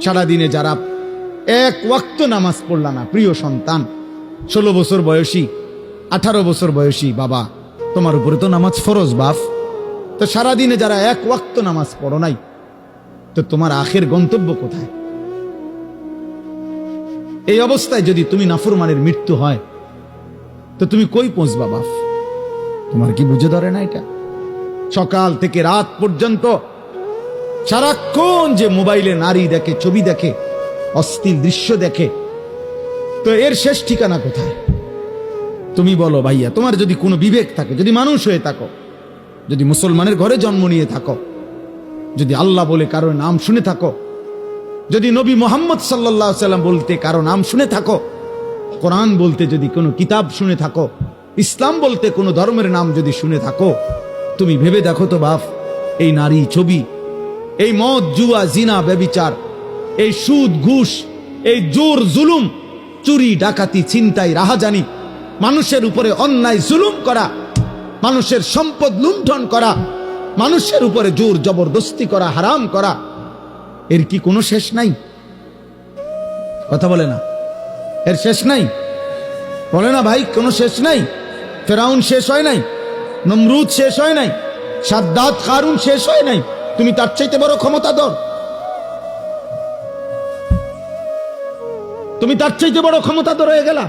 সারাদিনে যারা এক ওয়াক্ত নামাজ পড়লা না, প্রিয় সন্তান, 16 বছর বয়সী, 18 বছর বয়সী বাবা, তোমার উপরে তো নামাজ ফরজ বাপ। তো সারাদিনে যারা এক ওয়াক্ত নামাজ পড়ো নাই, তো তোমার আখের গন্তব্য কোথায়? এই অবস্থায় যদি তুমি নাফরমানের মৃত্যু হয়, তো তুমি কই পৌঁছবা বাপ? তোমার কি বুঝে ধরে না এটা? সকাল থেকে রাত পর্যন্ত সারাক্ষণ যে মোবাইলে নারী দেখে, ছবি দেখে, অশ্লীল দৃশ্য দেখে, তো এর শেষ ঠিকানা কোথায়? তুমি বলো ভাইয়া, তোমার যদি কোনো বিবেক থাকে, যদি মানুষ হয়ে থাকো, যদি মুসলমানের ঘরে জন্ম নিয়ে থাকো, যদি আল্লাহ বলে কারো নাম শুনে থাকো, যদি নবী মুহাম্মদ সাল্লাল্লাহু আলাইহি সাল্লাম বলতে কারো নাম শুনে থাকো, কোরআন বলতে যদি কোনো কিতাব শুনে থাকো, ইসলাম বলতে কোনো ধর্মের নাম যদি শুনে থাকো, তুমি ভেবে দেখো তো বাপ, এই নারী, ছবি, এই মদ, জুয়া, জিনা, ব্যভিচার, এই সুদ, ঘুষ, এই জোর জুলুম, চুরি, ডাকাতি, ছিনতাই, রাহাজানি, মানুষের উপরে অন্যায় জুলুম করা, মানুষের সম্পদ লুণ্ঠন করা, মানুষের উপরে জোর জবরদস্তি করা, হারাম করা, এর কি কোনো শেষ নাই? কথা বলে না, এর শেষ নাই? বলে না ভাই, কোনো শেষ নাই? ফেরাউন শেষ হয় নাই, নমরুদ শেষ হয় নাই, সাদ্দাত, কারুন শেষ হয় নাই? তুমি তার চাইতে বড় ক্ষমতাধর? তুমি তার চাইতে বড় ক্ষমতাধর হয়ে গেলা?